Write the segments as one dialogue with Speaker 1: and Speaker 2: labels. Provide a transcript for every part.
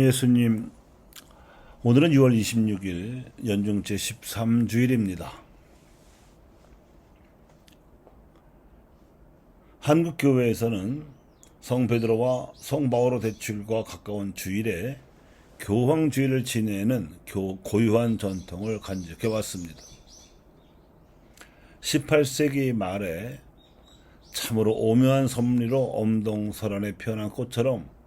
Speaker 1: 예수님, 오늘은 6월 26일 연중 제13주일입니다. 한국교회에서는 성 베드로와 성 바오로 대출과 가까운 주일에 교황주일을 지내는 고유한 전통을 간직해 왔습니다. 18세기 말에 참으로 오묘한 섭리로 엄동설안에 피어난 꽃처럼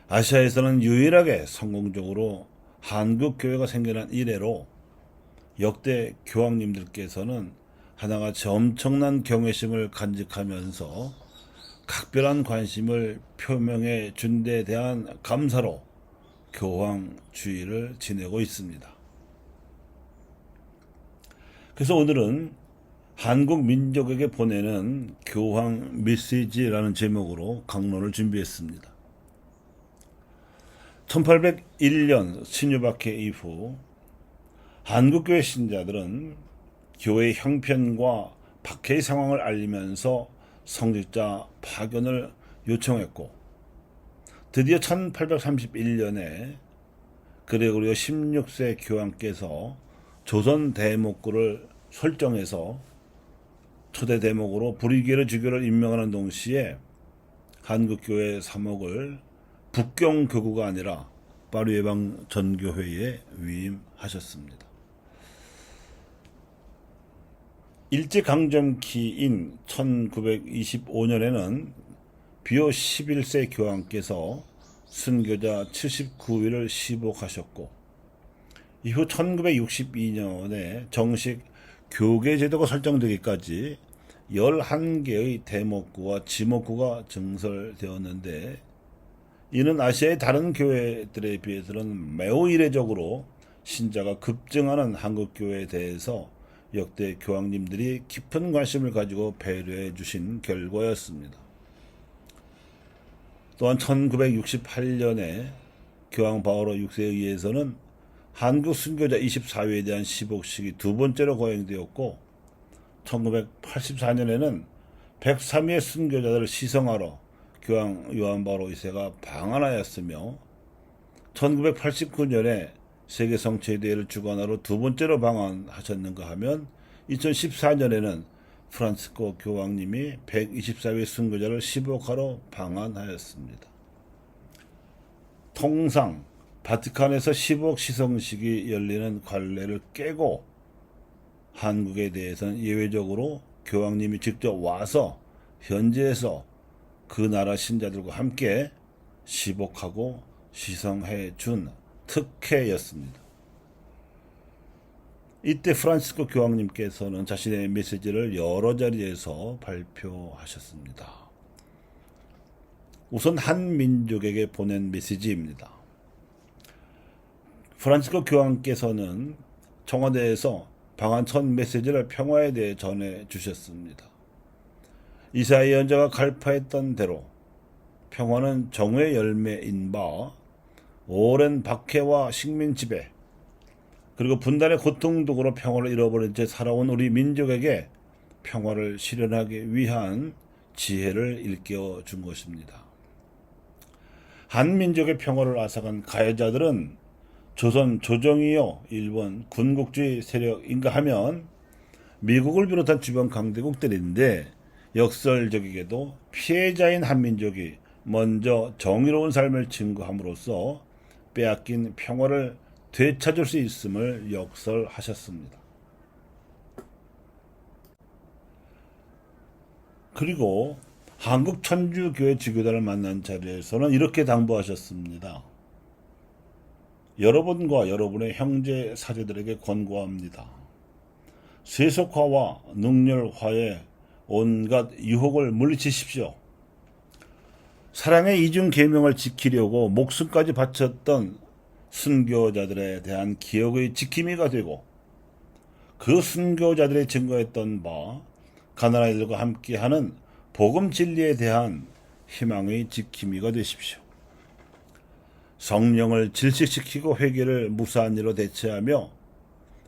Speaker 1: 아시아에서는 유일하게 성공적으로 한국교회가 생겨난 이래로 역대 교황님들께서는 하나같이 엄청난 경외심을 간직하면서 각별한 관심을 표명해 준 데 대한 감사로 교황주의를 지내고 있습니다. 그래서 오늘은 한국 민족에게 보내는 교황 메시지라는 제목으로 강론을 준비했습니다. 1801년 신유박해 이후 한국교회 신자들은 교회의 형편과 박해의 상황을 알리면서 성직자 파견을 요청했고, 드디어 1831년에 그레고리오 16세 교황께서 조선 대목구를 설정해서 초대 대목으로 불의계를 주교를 임명하는 동시에 한국교회 사목을 북경교구가 아니라 파리예방 전교회에 위임하셨습니다. 일제강점기인 1925년에는 비오 11세 교황께서 순교자 79위를 시복하셨고, 이후 1962년에 정식 교계제도가 설정되기까지 11개의 대목구와 지목구가 증설되었는데, 이는 아시아의 다른 교회들에 비해서는 매우 이례적으로 신자가 급증하는 한국교회에 대해서 역대 교황님들이 깊은 관심을 가지고 배려해 주신 결과였습니다. 또한 1968년에 교황 바오로 6세에 의해서는 한국 순교자 24위에 대한 시복식이 두 번째로 거행되었고, 1984년에는 103위의 순교자들을 시성하러 교황 요한 바오로 2세가 방한하였으며, 1989년에 세계 성체대회를 주관하러 두 번째로 방한하셨는가 하면 2014년에는 프란치스코 교황님이 124위 순교자를 시복하러 방한하였습니다. 통상 바티칸에서 시복 시성식이 열리는 관례를 깨고 한국에 대해서는 예외적으로 교황님이 직접 와서 현지에서 그 나라 신자들과 함께 시복하고 시성해 준 특혜였습니다. 이때 프란치스코 교황님께서는 자신의 메시지를 여러 자리에서 발표하셨습니다. 우선 한 민족에게 보낸 메시지입니다. 프란치스코 교황께서는 청와대에서 방한 첫 메시지를 평화에 대해 전해 주셨습니다. 이사야 예언자가 갈파했던 대로 평화는 정의 열매인 바 오랜 박해와 식민 지배, 그리고 분단의 고통독으로 평화를 잃어버린 채 살아온 우리 민족에게 평화를 실현하기 위한 지혜를 일깨워 준 것입니다. 한 민족의 평화를 앗아간 가해자들은 조선 조정이요 일본 군국주의 세력인가 하면 미국을 비롯한 주변 강대국들인데, 역설적이게도 피해자인 한민족이 먼저 정의로운 삶을 증거함으로써 빼앗긴 평화를 되찾을 수 있음을 역설하셨습니다. 그리고 한국천주교회 지교단을 만난 자리에서는 이렇게 당부하셨습니다. 여러분과 여러분의 형제 사제들에게 권고합니다. 세속화와 능렬화에 온갖 유혹을 물리치십시오. 사랑의 이중 계명을 지키려고 목숨까지 바쳤던 순교자들에 대한 기억의 지킴이가 되고, 그 순교자들이 증거했던 바 가난한 이들과 함께하는 복음 진리에 대한 희망의 지킴이가 되십시오. 성령을 질식시키고 회개를 무사한 일로 대체하며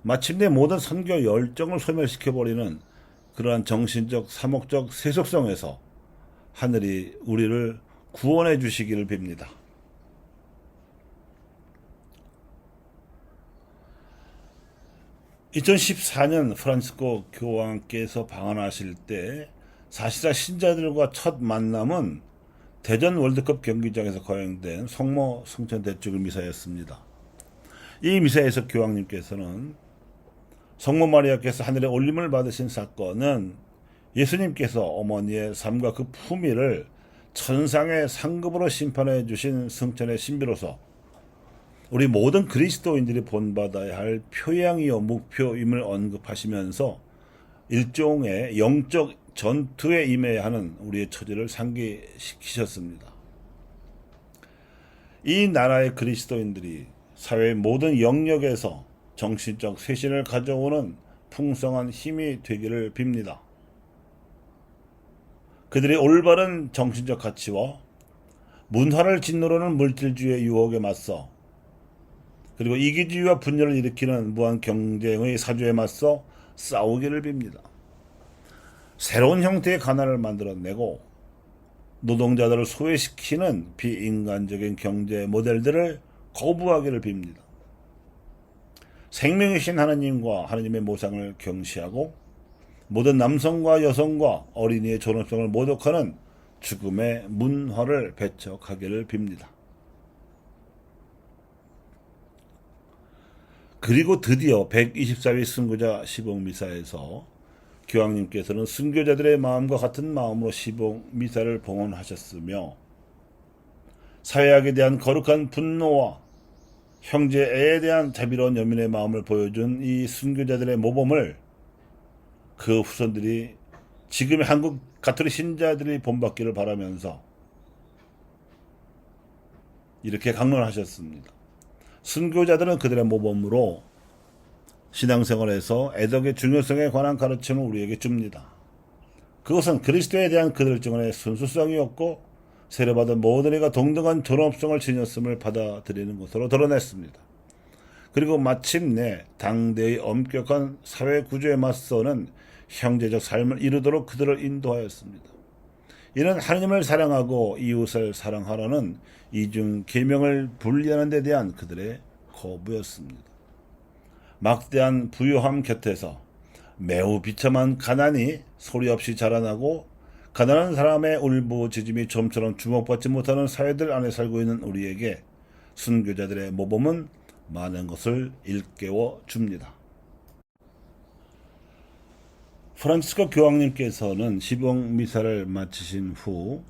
Speaker 1: 마침내 모든 선교 열정을 소멸시켜버리는 그러한 정신적 사목적 세속성에서 하늘이 우리를 구원해 주시기를 빕니다. 2014년 프란치스코 교황께서 방한하실 때 사실상 신자들과 첫 만남은 대전 월드컵 경기장에서 거행된 성모 승천 대축일 미사였습니다. 이 미사에서 교황님께서는 성모 마리아께서 하늘에 올림을 받으신 사건은 예수님께서 어머니의 삶과 그 품위를 천상의 상급으로 심판해 주신 승천의 신비로서 우리 모든 그리스도인들이 본받아야 할 표양이요 목표임을 언급하시면서 일종의 영적 전투에 임해야 하는 우리의 처지를 상기시키셨습니다. 이 나라의 그리스도인들이 사회의 모든 영역에서 정신적 쇄신을 가져오는 풍성한 힘이 되기를 빕니다. 그들의 올바른 정신적 가치와 문화를 짓누르는 물질주의의 유혹에 맞서 그리고 이기주의와 분열을 일으키는 무한 경쟁의 사주에 맞서 싸우기를 빕니다. 새로운 형태의 가난을 만들어내고 노동자들을 소외시키는 비인간적인 경제 모델들을 거부하기를 빕니다. 생명이신 하나님과 하나님의 모상을 경시하고 모든 남성과 여성과 어린이의 존엄성을 모독하는 죽음의 문화를 배척하기를 빕니다. 그리고 드디어 124위 순교자 시봉미사에서 교황님께서는 순교자들의 마음과 같은 마음으로 시봉미사를 봉헌하셨으며 사회학에 대한 거룩한 분노와 형제애에 대한 자비로운 연민의 마음을 보여준 이 순교자들의 모범을 그 후손들이 지금의 한국 가톨릭 신자들이 본받기를 바라면서 이렇게 강론하셨습니다. 순교자들은 그들의 모범으로 신앙생활에서 애덕의 중요성에 관한 가르침을 우리에게 줍니다. 그것은 그리스도에 대한 그들 증언의 순수성이었고 세례받은 모든 이가 동등한 존엄성을 지녔음을 받아들이는 것으로 드러냈습니다. 그리고 마침내 당대의 엄격한 사회 구조에 맞서는 형제적 삶을 이루도록 그들을 인도하였습니다. 이는 하나님을 사랑하고 이웃을 사랑하라는 이중 계명을 분리하는 데 대한 그들의 거부였습니다. 막대한 부유함 곁에서 매우 비참한 가난이 소리 없이 자라나고 가난한 사람의 울부짖음이 좀처럼 주목받지 못하는 사회들 안에 살고 있는 우리에게 순교자들의 모범은 많은 것을 일깨워 줍니다. 프란치스코 교황님께서는 시봉 미사를 마치신 후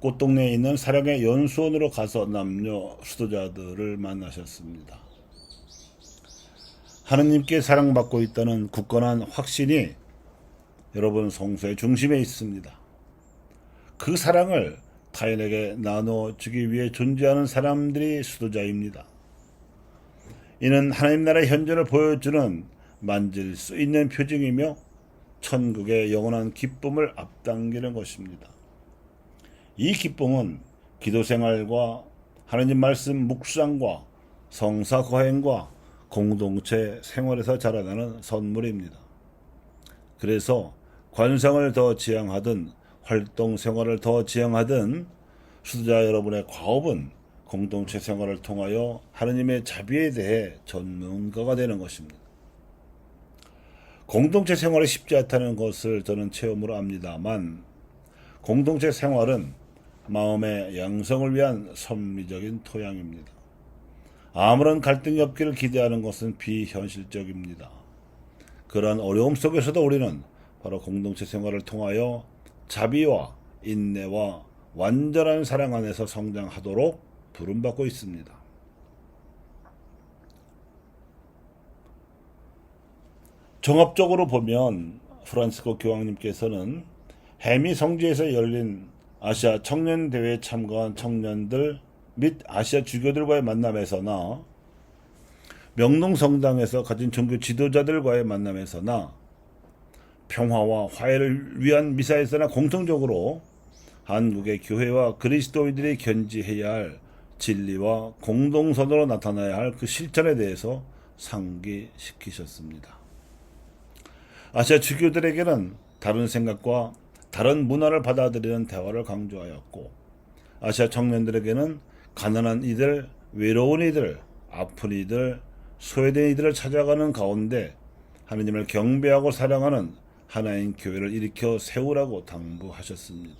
Speaker 1: 꽃동네에 있는 사랑의 연수원으로 가서 남녀 수도자들을 만나셨습니다. 하느님께 사랑받고 있다는 굳건한 확신이 여러분 성소의 중심에 있습니다. 그 사랑을 타인에게 나눠주기 위해 존재하는 사람들이 수도자입니다. 이는 하나님 나라의 현존을 보여주는 만질 수 있는 표징이며 천국의 영원한 기쁨을 앞당기는 것입니다. 이 기쁨은 기도생활과 하나님 말씀 묵상과 성사 거행과 공동체 생활에서 자라나는 선물입니다. 그래서 관상을 더 지향하든 활동 생활을 더 지향하든 수도자 여러분의 과업은 공동체 생활을 통하여 하나님의 자비에 대해 전문가가 되는 것입니다. 공동체 생활이 쉽지 않다는 것을 저는 체험으로 압니다만 공동체 생활은 마음의 양성을 위한 섭리적인 토양입니다. 아무런 갈등이 없기를 기대하는 것은 비현실적입니다. 그러한 어려움 속에서도 우리는 바로 공동체 생활을 통하여 자비와 인내와 완전한 사랑 안에서 성장하도록 부름받고 있습니다. 종합적으로 보면 프란치스코 교황님께서는 해미 성지에서 열린 아시아 청년대회에 참가한 청년들 및 아시아 주교들과의 만남에서나 명동성당에서 가진 종교 지도자들과의 만남에서나 평화와 화해를 위한 미사에서나 공통적으로 한국의 교회와 그리스도인들이 견지해야 할 진리와 공동선으로 나타나야 할 그 실천에 대해서 상기시키셨습니다. 아시아 주교들에게는 다른 생각과 다른 문화를 받아들이는 대화를 강조하였고 아시아 청년들에게는 가난한 이들, 외로운 이들, 아픈 이들, 소외된 이들을 찾아가는 가운데 하느님을 경배하고 사랑하는 하나인 교회를 일으켜 세우라고 당부하셨습니다.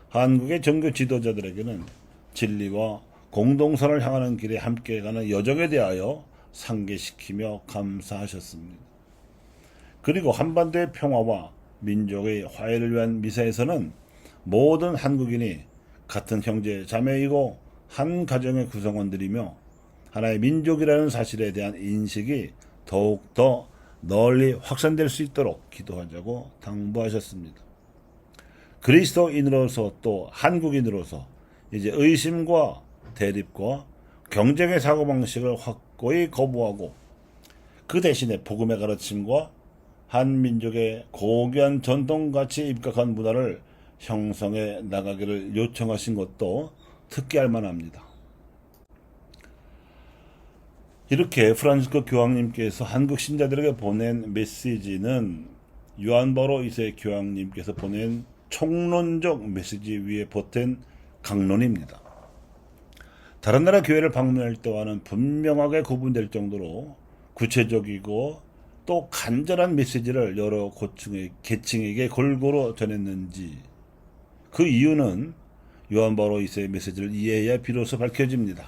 Speaker 1: 한국의 종교 지도자들에게는 진리와 공동선을 향하는 길에 함께 가는 여정에 대하여 상기시키며 감사하셨습니다. 그리고 한반도의 평화와 민족의 화해를 위한 미사에서는 모든 한국인이 같은 형제 자매이고 한 가정의 구성원들이며 하나의 민족이라는 사실에 대한 인식이 더욱더 널리 확산될 수 있도록 기도하자고 당부하셨습니다. 그리스도인으로서 또 한국인으로서 이제 의심과 대립과 경쟁의 사고방식을 확고히 거부하고 그 대신에 복음의 가르침과 한민족의 고귀한 전통가치에 입각한 문화를 형성해 나가기를 요청하신 것도 특기할 만합니다. 이렇게 프란치스코 교황님께서 한국 신자들에게 보낸 메시지는 요한 바오로 2세 교황님께서 보낸 총론적 메시지 위에 보탠 강론입니다. 다른 나라 교회를 방문할 때와는 분명하게 구분될 정도로 구체적이고 또 간절한 메시지를 여러 계층에게 골고루 전했는지, 그 이유는 요한 바오로 2세의 메시지를 이해해야 비로소 밝혀집니다.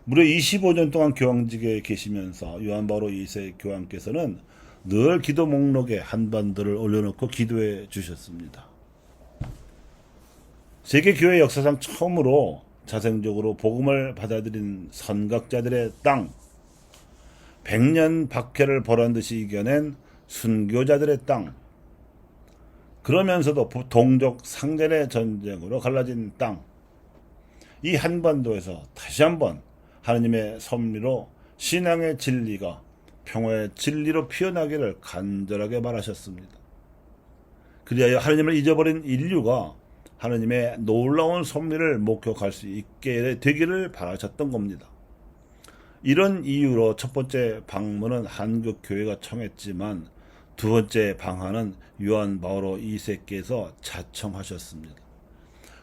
Speaker 1: 무려 25년 동안 교황직에 계시면서 요한 바오로 2세 교황께서는 늘 기도 목록에 한반도를 올려놓고 기도해 주셨습니다. 세계교회 역사상 처음으로 자생적으로 복음을 받아들인 선각자들의 땅, 100년 박해를 보란듯이 이겨낸 순교자들의 땅, 그러면서도 동족 상전의 전쟁으로 갈라진 땅, 이 한반도에서 다시 한번 하느님의 섭리로 신앙의 진리가 평화의 진리로 피어나기를 간절하게 바라셨습니다. 그리하여 하느님을 잊어버린 인류가 하느님의 놀라운 섭리를 목격할 수 있게 되기를 바라셨던 겁니다. 이런 이유로 첫 번째 방문은 한국 교회가 청했지만 두 번째 방한은 요한 바오로 2세께서 자청하셨습니다.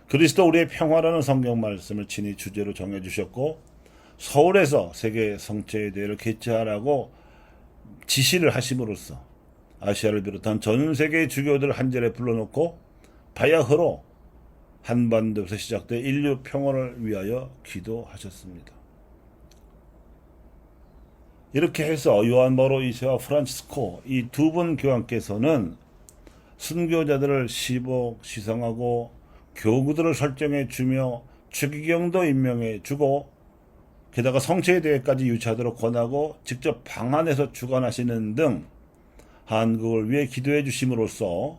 Speaker 1: 그리스도 우리의 평화라는 성경 말씀을 친히 주제로 정해주셨고 서울에서 세계 성체의 대회를 개최하라고 지시를 하심으로써 아시아를 비롯한 전 세계의 주교들을 한 자리에 불러놓고 바야흐로 한반도에서 시작된 인류 평화를 위하여 기도하셨습니다. 이렇게 해서 요한 바오로 2세와 프란치스코 이 두 분 교황께서는 순교자들을 시복시상하고 교구들을 설정해 주며 추기경도 임명해 주고 게다가 성체의 대회까지 유치하도록 권하고 직접 방한해서 주관하시는 등 한국을 위해 기도해 주심으로써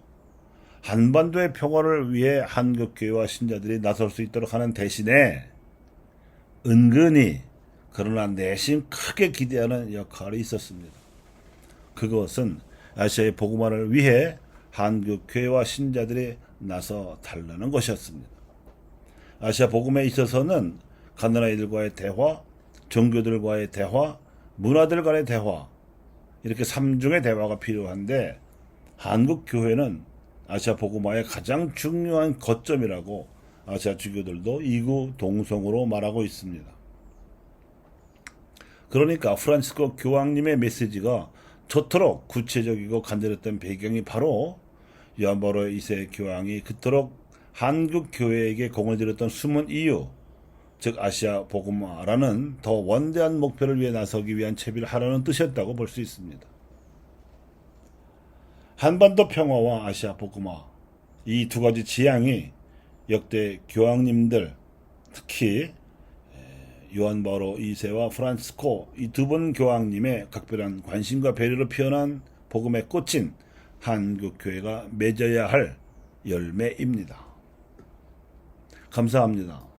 Speaker 1: 한반도의 평화를 위해 한국교회와 신자들이 나설 수 있도록 하는 대신에 은근히 그러나 내심 크게 기대하는 역할이 있었습니다. 그것은 아시아의 복음화를 위해 한국교회와 신자들이 나서 달라는 것이었습니다. 아시아 복음에 있어서는 가나라이들과의 대화, 종교들과의 대화, 문화들 간의 대화, 이렇게 3중의 대화가 필요한데 한국교회는 아시아 복음화의 가장 중요한 거점이라고 아시아 주교들도 이구동성으로 말하고 있습니다. 그러니까 프란치스코 교황님의 메시지가 저토록 구체적이고 간절했던 배경이 바로 요한 바오로 2세 교황이 그토록 한국 교회에게 공을 들였던 숨은 이유, 즉 아시아 복음화라는 더 원대한 목표를 위해 나서기 위한 채비를 하라는 뜻이었다고 볼 수 있습니다. 한반도 평화와 아시아 복음화, 이 두 가지 지향이 역대 교황님들, 특히 요한 바오로 2세와 프란치스코 이 두 분 교황님의 각별한 관심과 배려로 피어난 복음의 꽃인 한국교회가 맺어야 할 열매입니다. 감사합니다.